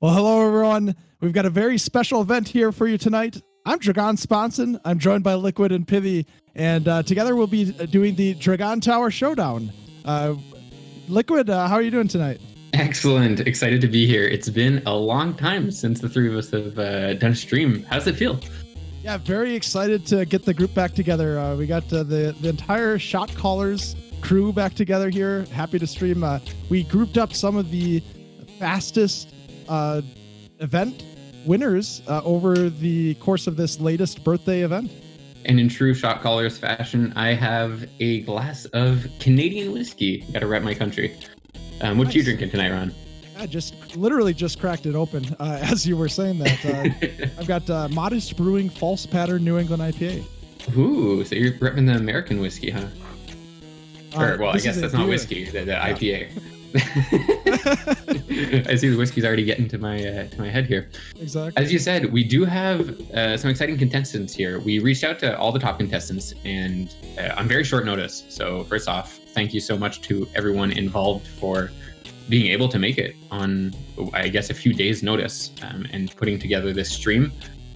Well, hello, everyone. We've got a very special event here for you tonight. I'm Dragon Sponson. I'm joined by Liquid and Pithy, and together we'll be doing the Dragon Tower Showdown. Liquid, how are you doing tonight? Excellent. Excited to be here. It's been a long time since the three of us have done a stream. How's it feel? Yeah, very excited to get the group back together. We got the entire Shot Callers crew back together here. Happy to stream. We grouped up some of the fastest event winners over the course of this latest birthday event. And in true Shot Callers fashion, I have a glass of Canadian whiskey. Gotta rep my country. What you drinking tonight, Ron? I literally just cracked it open as you were saying that. I've got Modest Brewing False Pattern New England IPA. Ooh, so you're repping the American whiskey, huh? Well, I guess that's not whiskey, the IPA. I see the whiskey's already getting to my head here. Exactly. As you said, we do have some exciting contestants here. We reached out to all the top contestants and on very short notice. So first off, thank you so much to everyone involved for being able to make it on, I guess, a few days' notice and putting together this stream.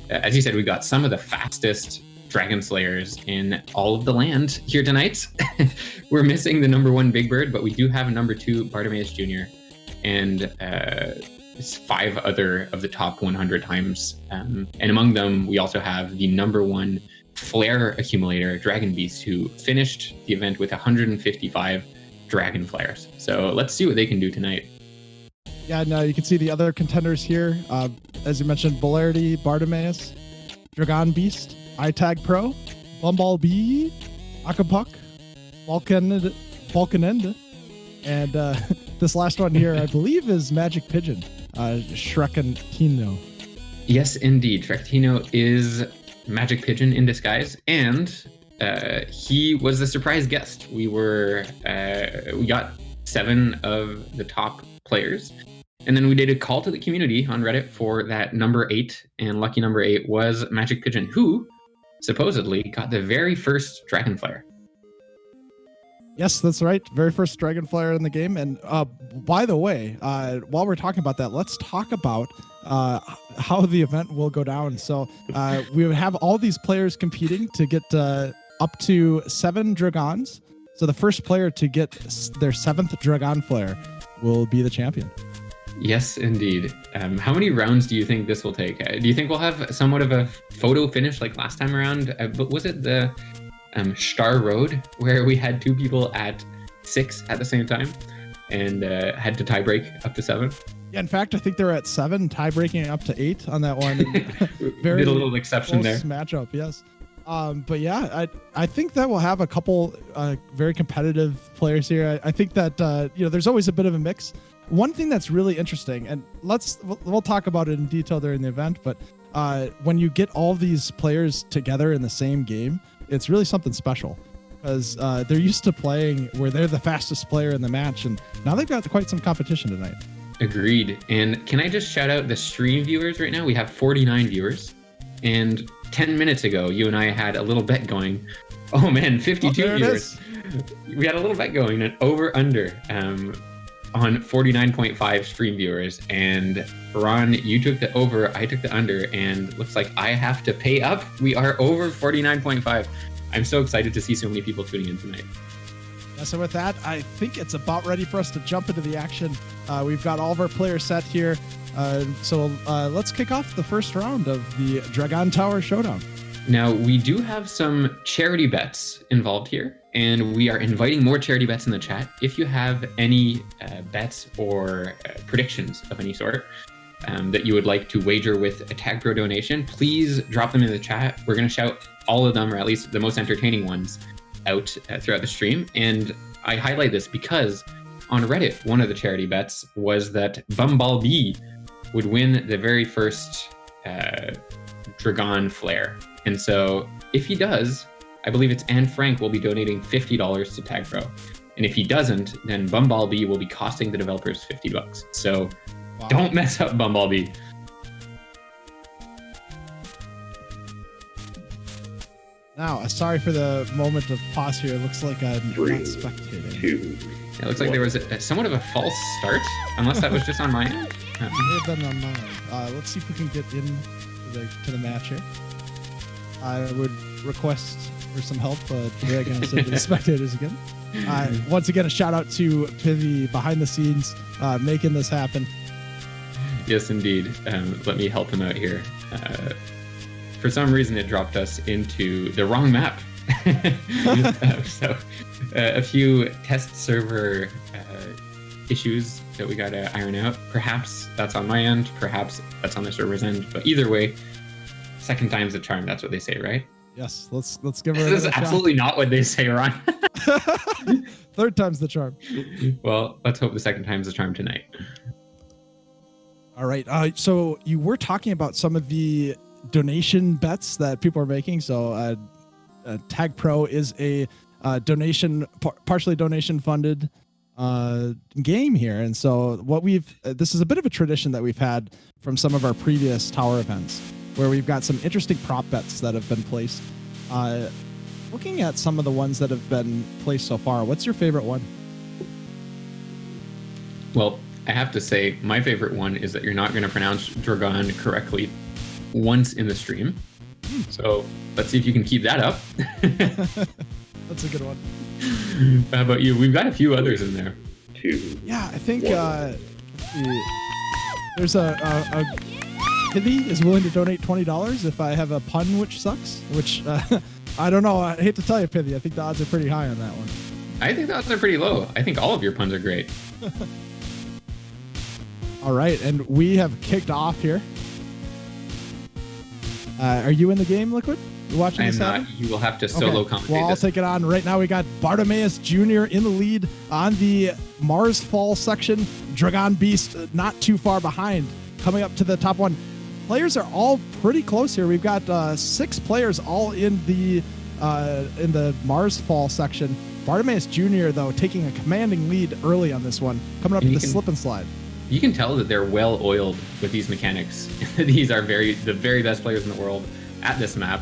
As you said, we got some of the fastest Dragon Slayers in all of the land here tonight. We're missing the number 1 Big Bird, but we do have a number 2 Bartimaeus Jr. and 5 other of the top 100 times. And among them, we also have the number 1 Flare accumulator, Dragon Beast, who finished the event with 155 Dragon Flares. So let's see what they can do tonight. Yeah, no, you can see the other contenders here. As you mentioned, Bolarity, Bartimaeus, Dragon Beast, iTag Pro, Bumblebee, Akapuck, Vulcanend, and this last one here, I believe, is Magic Pigeon, Shrekentino. Yes, indeed. Tractino is Magic Pigeon in disguise, and he was the surprise guest. We got 7 of the top players, and then we did a call to the community on Reddit for that number 8, and lucky number 8 was Magic Pigeon, who supposedly got the very first Dragon Flare. Yes, that's right. Very first Dragon Flare in the game. And by the way, while we're talking about that, let's talk about how the event will go down. So we would have all these players competing to get up to 7 Dragons. So the first player to get their 7th Dragon Flare will be the champion. Yes, indeed. How many rounds do you think this will take? Do you think we'll have somewhat of a photo finish like last time around? But was it the Star Road where we had 2 people at 6 at the same time and had to tie break up to 7? Yeah, in fact, I think they're at 7, tie breaking up to 8 on that one. Very did a little exception there. Matchup, yes. But yeah, I think that we'll have a couple very competitive players here. I think that there's always a bit of a mix. One thing that's really interesting, and we'll talk about it in detail during the event, but when you get all these players together in the same game, it's really something special, because they're used to playing where they're the fastest player in the match, and now they've got quite some competition tonight. Agreed. And can I just shout out the stream viewers right now? We have 49 viewers, and 10 minutes ago, you and I had a little bet going. Oh man, 52 viewers. We had a little bet going, an over-under on 49.5 stream viewers, and Ron, you took the over, I took the under, and looks like I have to pay up. We are over 49.5. I'm so excited to see so many people tuning in tonight. Yeah, so with that, I think it's about ready for us to jump into the action. We've got all of our players set here, so let's kick off the first round of the Dragon Tower Showdown. Now, we do have some charity bets involved here, and we are inviting more charity bets in the chat. If you have any bets or predictions of any sort that you would like to wager with a Tag Pro donation, please drop them in the chat. We're going to shout all of them, or at least the most entertaining ones, out throughout the stream. And I highlight this because on Reddit, one of the charity bets was that Bumblebee would win the very first Dragon Flare. And so if he does, I believe it's Anne Frank will be donating $50 to Tag Pro. And if he doesn't, then Bumblebee will be costing the developers $50. So Don't mess up Bumblebee. Now, sorry for the moment of pause here. It looks like I'm not spectating. 2, it looks like there was somewhat of a false start, unless that was just on my end. It may have been on mine. Let's see if we can get in to the match here. I would request for some help. Today I'm going to send to the spectators again. Once again, a shout out to the behind the scenes making this happen. Yes, indeed. Let me help him out here. For some reason, it dropped us into the wrong map. So a few test server issues that we got to iron out. Perhaps that's on my end. Perhaps that's on the server's end. But either way, second time's the charm. That's what they say, right? Yes. Let's give it. This is absolutely not what they say, Ron. Third time's the charm. Well, let's hope the second time's the charm tonight. All right. So you were talking about some of the donation bets that people are making. So Tag Pro is a partially donation funded game here. And so what this is a bit of a tradition that we've had from some of our previous tower events, where we've got some interesting prop bets that have been placed. Looking at some of the ones that have been placed so far, what's your favorite one? Well, I have to say, my favorite one is that you're not going to pronounce Dragon correctly once in the stream. So let's see if you can keep that up. That's a good one. How about you? We've got a few others in there. 2. Yeah, I think there's a Pithy is willing to donate $20 if I have a pun which sucks, which I don't know. I hate to tell you, Pithy, I think the odds are pretty high on that one. I think the odds are pretty low. I think all of your puns are great. All right, and we have kicked off here. Are you in the game, Liquid? You watching this happen? I'm not. You will have to solo commentate. Well, I'll take it on. Right now we got Bartimaeus Jr. in the lead on the Mars Fall section. Dragon Beast not too far behind. Coming up to the top one. players are all pretty close here. We've got 6 players all in the Mars Fall section. Bartimaeus Jr., though, taking a commanding lead early on this one, coming up to the slip and slide. You can tell that they're well oiled with these mechanics. These are the very best players in the world at this map.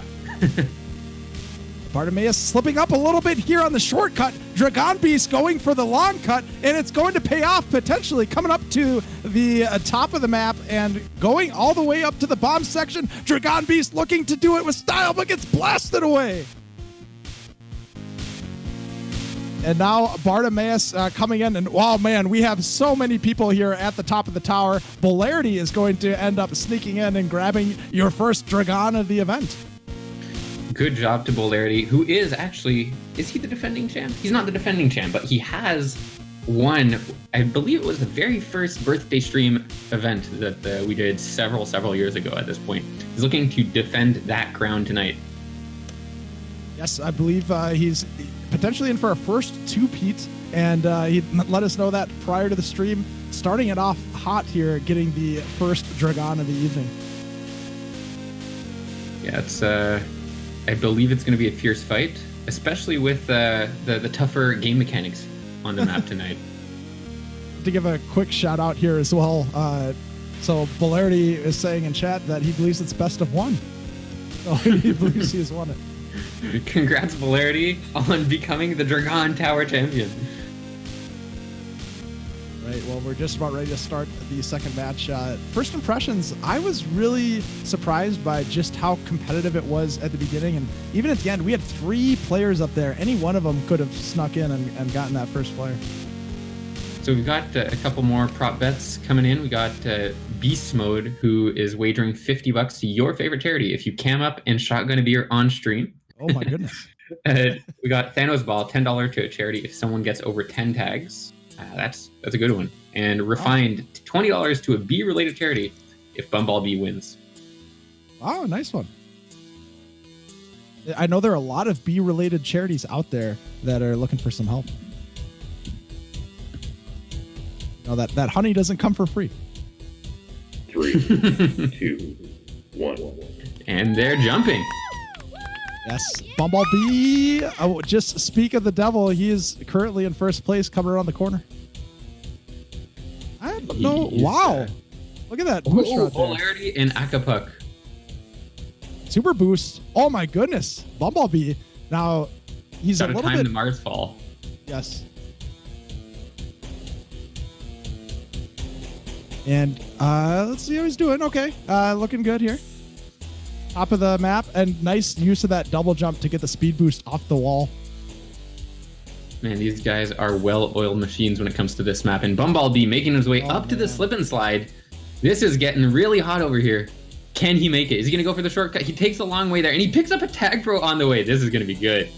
Bartimaeus slipping up a little bit here on the shortcut. Dragon Beast going for the long cut, and it's going to pay off potentially, coming up to the top of the map and going all the way up to the bomb section. Dragon Beast looking to do it with style, but gets blasted away. And now Bartimaeus coming in, and wow, man, we have so many people here at the top of the tower. Bolarity is going to end up sneaking in and grabbing your first Dragon of the event. Good job to Bolarity, who is he the defending champ? He's not the defending champ, but he has won, I believe it was the very first birthday stream event that we did several years ago at this point. He's looking to defend that crown tonight. Yes, I believe he's potentially in for a first 2-peat, and he let us know that prior to the stream, starting it off hot here, getting the first Dragon of the evening. Yeah, it's I believe it's going to be a fierce fight, especially with the tougher game mechanics on the map tonight. To give a quick shout out here as well, so Bolarity is saying in chat that he believes it's best of 1. So he believes he has won it. Congrats, Bolarity, on becoming the Dragon Tower champion. Right, well, we're just about ready to start the second match. First impressions, I was really surprised by just how competitive it was at the beginning. And even at the end, we had 3 players up there. Any one of them could have snuck in and gotten that first player. So we've got a couple more prop bets coming in. We got Beast Mode, who is wagering $50 to your favorite charity if you cam up and shotgun a beer on stream. Oh my goodness. We got Thanos Ball, $10 to a charity if someone gets over 10 tags. That's a good one. And Refined, $20 to a bee-related charity if Bumblebee wins. Oh, nice one. I know there are a lot of bee-related charities out there that are looking for some help. No, that honey doesn't come for free. 3, 2, 1. And they're jumping. Yes, Bumblebee. Oh, just speak of the devil. He is currently in first place, coming around the corner. I don't know. Wow. Look at that boost right there. Polarity and Akapuk. Super boost. Oh my goodness. Bumblebee. Now, he's Got a to little time bit... the Mars fall. Yes. And let's see how he's doing. Okay. Looking good here. Top of the map, and nice use of that double jump to get the speed boost off the wall. Man, these guys are well-oiled machines when it comes to this map. And Bumblebee making his way up to the slip and slide. This is getting really hot over here. Can he make it? Is he going to go for the shortcut? He takes a long way there, and he picks up a tag pro on the way. This is going to be good.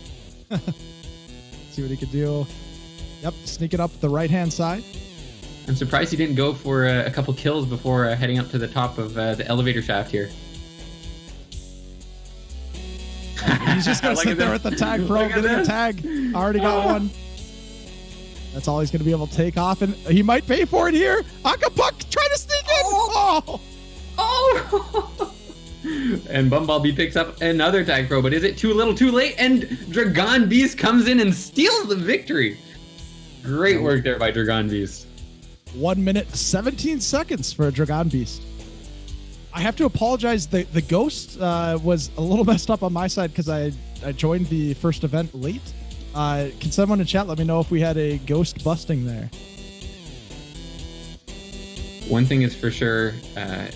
See what he could do. Yep, sneaking up the right-hand side. I'm surprised he didn't go for a couple kills before heading up to the top of the elevator shaft here. He's just going to sit there with the tag pro, getting a tag. Already got one. That's all he's going to be able to take off, and he might pay for it here. Akapuk trying to sneak in. Oh! And Bumblebee picks up another tag pro, but is it too little too late? And Dragon Beast comes in and steals the victory. Great work there by Dragon Beast. 1 minute, 17 seconds for a Dragon Beast. I have to apologize. The ghost was a little messed up on my side because I joined the first event late. Can someone in chat let me know if we had a ghost busting there? One thing is for sure,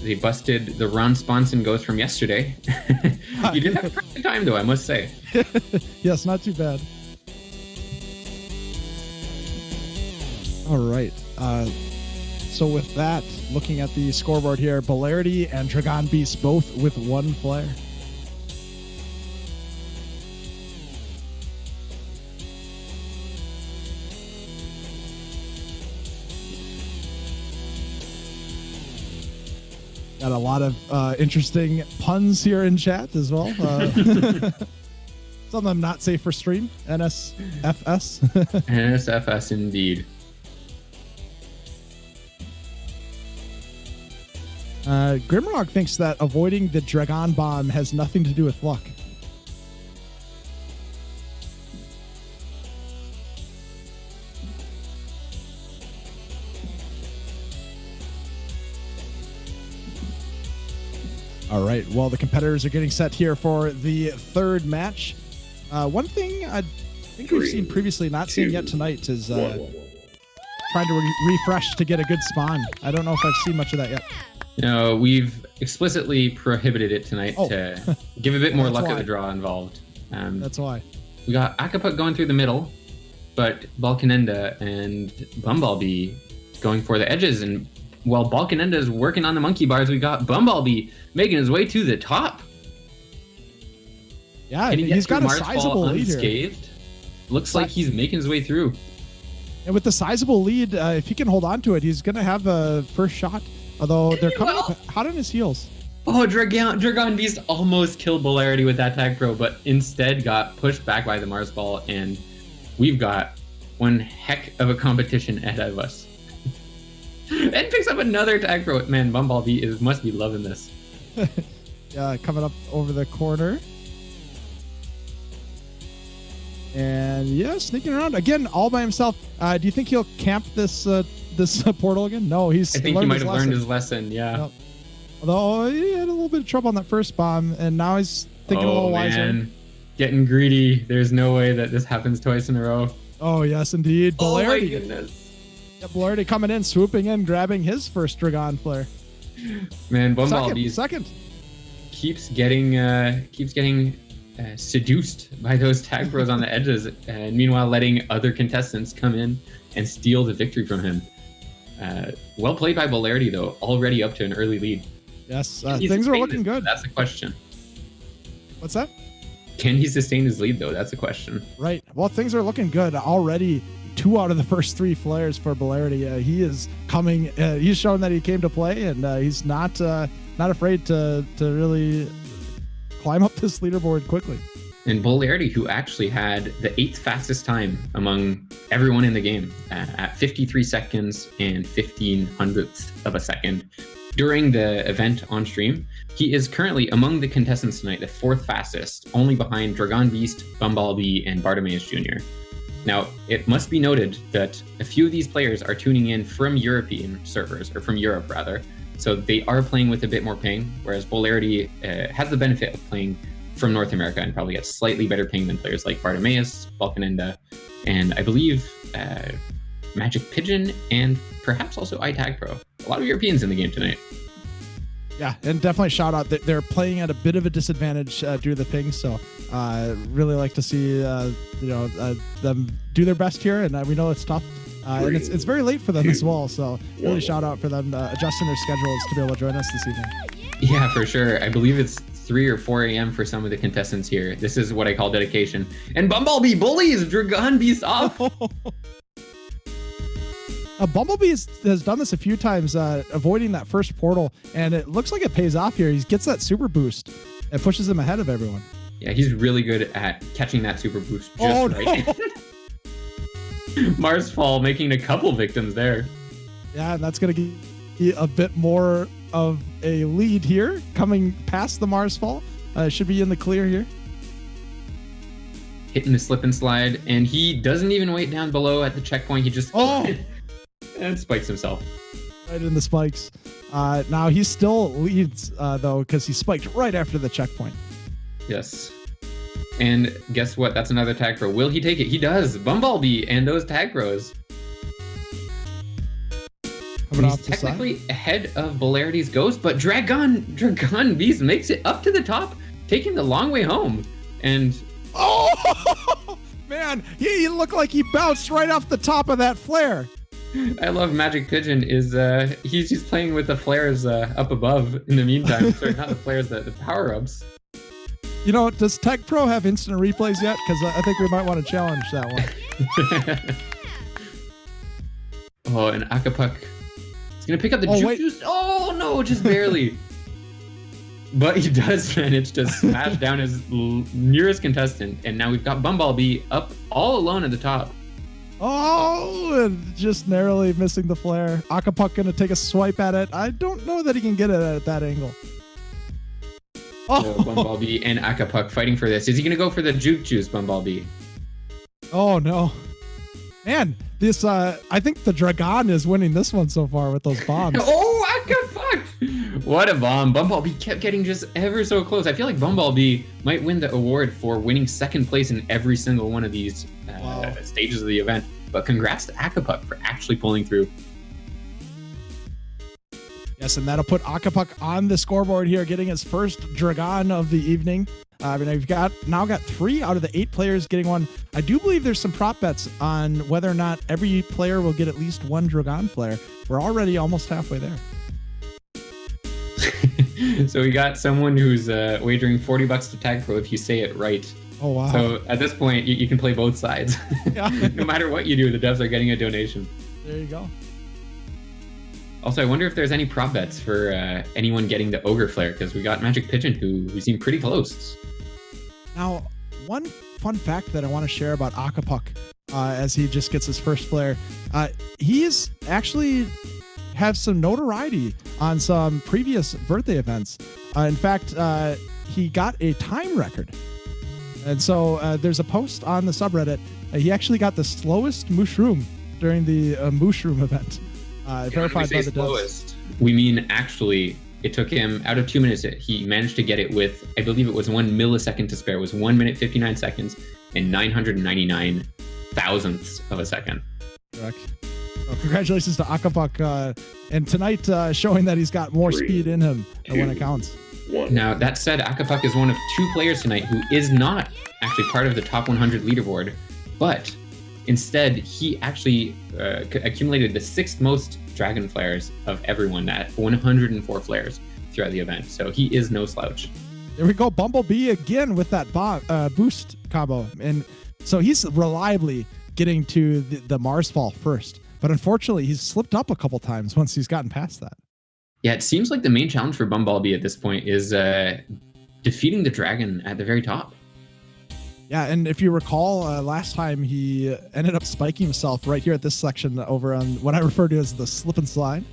they busted the Ron Sponson ghost from yesterday. You did have a pretty good time, though, I must say. Yes, not too bad. All right. So with that, looking at the scoreboard here, Bolarity and Dragon Beast both with 1 flare. Got a lot of interesting puns here in chat as well. Some of them not safe for stream. NSFS. NSFS indeed. Grimrock thinks that avoiding the Dragon Bomb has nothing to do with luck. All right, well, the competitors are getting set here for the third match. One thing I think we've seen previously, not seen yet tonight, is trying to refresh to get a good spawn. I don't know if I've seen much of that yet. No, we've explicitly prohibited it tonight to give a bit more luck at the draw involved. That's why. We got Akapuk going through the middle, but Balkanenda and Bumblebee going for the edges. And while Balkanenda is working on the monkey bars, we got Bumblebee making his way to the top. Yeah, he's got a sizable lead here. Unscathed? Looks like he's making his way through. And with the sizable lead, if he can hold on to it, he's going to have a first shot. Although they're coming up hot on his heels. Oh, Dragon Beast almost killed Polarity with that tag throw, but instead got pushed back by the Mars Ball, and we've got one heck of a competition ahead of us. And picks up another tag throw. Man, Bumblebee must be loving this. Yeah, coming up over the corner. And yeah, sneaking around again, all by himself. Do you think he'll camp this portal again? No, I think he might have learned his lesson. Yeah. Yep. Although he had a little bit of trouble on that first bomb, and now he's thinking a little wiser. Man. Getting greedy. There's no way that this happens twice in a row. Oh yes, indeed. Polarity. Oh my goodness. Yeah, Polarity coming in, swooping in, grabbing his first Dragon Flare. Man, Bumblebee second keeps getting seduced by those tag throws on the edges, and meanwhile letting other contestants come in and steal the victory from him. Well played by Polarity, though, already up to an early lead. Yes, things are looking good. That's the question. What's that? Can he sustain his lead, though? That's the question. Right. Well, things are looking good already. 2 out of the first 3 flares for Polarity. He is coming. He's shown that he came to play, and he's not afraid to really climb up this leaderboard quickly. And Polarity, who actually had the 8th fastest time among everyone in the game at 53 seconds and 15/100ths of a second during the event on stream. He is currently among the contestants tonight, the 4th fastest, only behind Dragon Beast, Bumblebee, and Bartimaeus Jr. Now, it must be noted that a few of these players are tuning in from European servers, or from Europe rather, so they are playing with a bit more ping, whereas Polarity has the benefit of playing from North America and probably gets slightly better ping than players like Bartimaeus, Balkanenda, and I believe Magic Pigeon, and perhaps also iTagPro. A lot of Europeans in the game tonight. Yeah, and definitely shout out that they're playing at a bit of a disadvantage due to the ping, so really like to see them do their best here, and we know it's tough. And it's very late for them as well, so really shout out for them adjusting their schedules to be able to join us this evening. Yeah, for sure. I believe it's 3 or 4 a.m. for some of the contestants here. This is what I call dedication. And Bumblebee bullies Dragon Beast off. Bumblebee has done this a few times, avoiding that first portal, and it looks like it pays off here. He gets that super boost and pushes him ahead of everyone. Yeah, he's really good at catching that super boost just right. No. Mars Fall making a couple victims there. Yeah, and that's going to get a bit more of a lead here, coming past the Mars Fall. Should be in the clear here. Hitting the slip and slide, and he doesn't even wait down below at the checkpoint. He just and spikes himself. Right in the spikes. Now he still leads, though, because he spiked right after the checkpoint. Yes. And guess what? That's another tag throw. Will he take it? He does. Bumblebee and those tag throws. He's technically ahead of Polarity's Ghost, but Dragon Beast makes it up to the top, taking the long way home. And man, he looked like he bounced right off the top of that flare. I love Magic Pigeon he's just playing with the flares up above in the meantime. Sorry, not the flares, the power-ups. You know, does Tech Pro have instant replays yet? Because I think we might want to challenge that one. Oh, and Akapuk is going to pick up the juice. Oh, no, just barely. But he does manage to smash down his nearest contestant. And now we've got Bumblebee up all alone at the top. Oh, and just narrowly missing the flare. Akapuk going to take a swipe at it. I don't know that he can get it at that angle. Oh, Bumblebee and Akapuk fighting for this. Is he going to go for the Juke Juice, Bumblebee? Oh, no. Man, this, I think the Dragon is winning this one so far with those bombs. Oh, Akapuk! What a bomb. Bumblebee kept getting just ever so close. I feel like Bumblebee might win the award for winning second place in every single one of these stages of the event. But congrats to Akapuk for actually pulling through. Yes, and that'll put Akapuk on the scoreboard here, getting his first Dragon of the evening. I mean, I've got 3 out of the 8 players getting one. I do believe there's some prop bets on whether or not every player will get at least one Dragon Flare. We're already almost halfway there. So we got someone who's wagering $40 to tag pro if you say it right. Oh, wow. So at this point, you can play both sides. Yeah. No matter what you do, the devs are getting a donation. There you go. Also, I wonder if there's any prop bets for anyone getting the Ogre Flare, because we got Magic Pigeon, who seem pretty close. Now, one fun fact that I want to share about Akapuk as he just gets his first flare, he is actually have some notoriety on some previous birthday events. In fact, he got a time record. And so there's a post on the subreddit. He actually got the slowest mushroom during the mushroom event. Verified by the devs. We mean actually, it took him out of 2 minutes. He managed to get it with, I believe it was 1 millisecond to spare. It was 1 minute, 59 seconds, and 999 thousandths of a second. Correct. Well, congratulations to Akapuk. And tonight, showing that he's got more speed in him when it counts. Now, that said, Akapuk is one of 2 players tonight who is not actually part of the top 100 leaderboard, but instead, he actually accumulated the 6th most Dragon Flares of everyone at 104 flares throughout the event. So he is no slouch. There we go. Bumblebee again with that boost combo. And so he's reliably getting to the Mars Fall first. But unfortunately, he's slipped up a couple times once he's gotten past that. Yeah, it seems like the main challenge for Bumblebee at this point is defeating the dragon at the very top. Yeah, and if you recall, last time he ended up spiking himself right here at this section over on what I refer to as the slip and slide.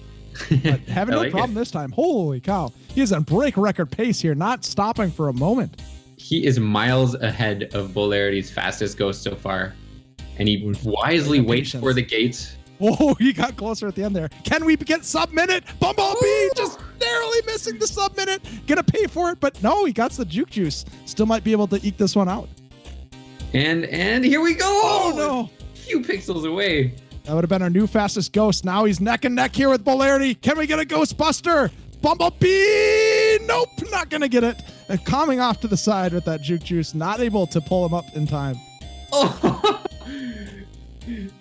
But having no problem this time. Holy cow. He is on break record pace here, not stopping for a moment. He is miles ahead of Bolarity's fastest ghost so far. And he wisely waits for the gate. Oh, he got closer at the end there. Can we get sub-minute? Bumblebee just narrowly missing the sub-minute. Gonna pay for it, but no, he got the Juke Juice. Still might be able to eke this one out. And here we go! Oh, no. A few pixels away. That would have been our new fastest ghost. Now he's neck and neck here with Bolarity. Can we get a Ghostbuster? Bumblebee! Nope, not going to get it. Coming off to the side with that Juke Juice. Not able to pull him up in time.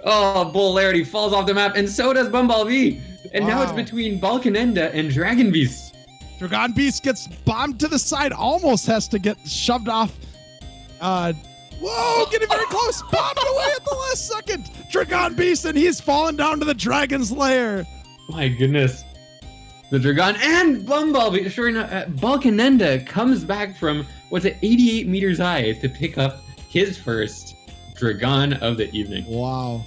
Oh, Bolarity falls off the map, and so does Bumblebee. And now it's between Balkanenda and Dragon Beast. Dragon Beast gets bombed to the side. Almost has to get shoved off. Whoa, getting very close. Bombed away at the last second. Dragon Beast, and he's fallen down to the dragon's lair. My goodness. The Dragon and Bumblebee, sure enough, Balkanenda comes back from, 88 meters high to pick up his first Dragon of the evening. Wow.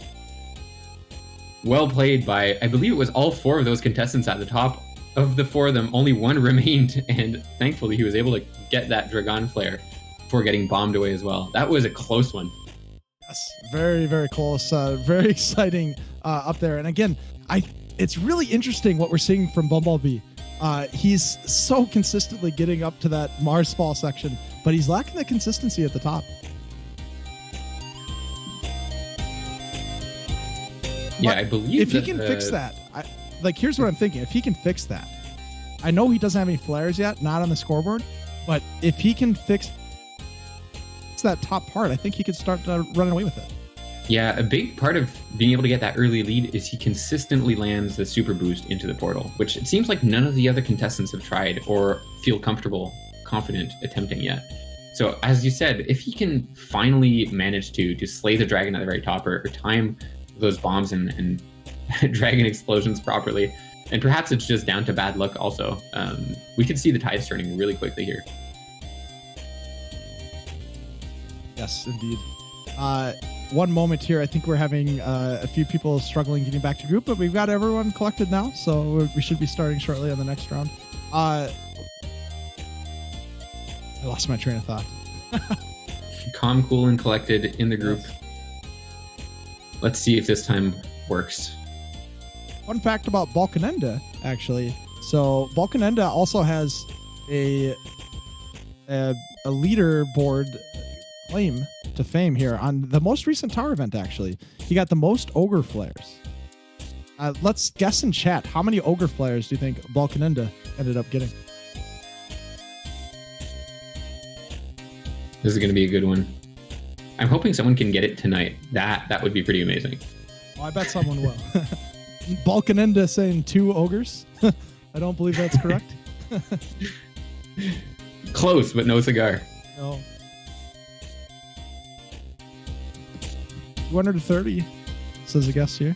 Well played by, I believe it was all 4 of those contestants at the top. Of the 4 of them, only 1 remained, and thankfully he was able to get that Dragon Flare before getting bombed away as well. That was a close one. Yes, very, very close. Very exciting up there. And again, it's really interesting what we're seeing from Bumblebee. He's so consistently getting up to that Mars Fall section, but he's lacking the consistency at the top. Yeah, I believe if he can fix that, here's what I'm thinking. If he can fix that, I know he doesn't have any flares yet, not on the scoreboard, but if he can fix that top part, I think he could start running away with it. Yeah, a big part of being able to get that early lead is he consistently lands the super boost into the portal, which it seems like none of the other contestants have tried or feel confident attempting yet. So as you said, if he can finally manage to slay the dragon at the very top or time those bombs and dragon explosions properly, and perhaps it's just down to bad luck also, we could see the tides turning really quickly here. Yes, indeed. one moment here. I think we're having a few people struggling getting back to group, but we've got everyone collected now, so we should be starting shortly on the next round. I lost my train of thought. Calm, cool, and collected in the group. Let's see if this time works. Fun fact about Balkanenda, actually. So Balkanenda also has a leaderboard claim to fame here on the most recent tower event, actually. He got the most ogre flares. Let's guess in chat, how many ogre flares do you think Balkanenda ended up getting? This is going to be a good one. I'm hoping someone can get it tonight. That would be pretty amazing. Oh, I bet someone will. Balkanenda saying 2 ogres. I don't believe that's correct. Close, but no cigar. No. 230 says a guest here.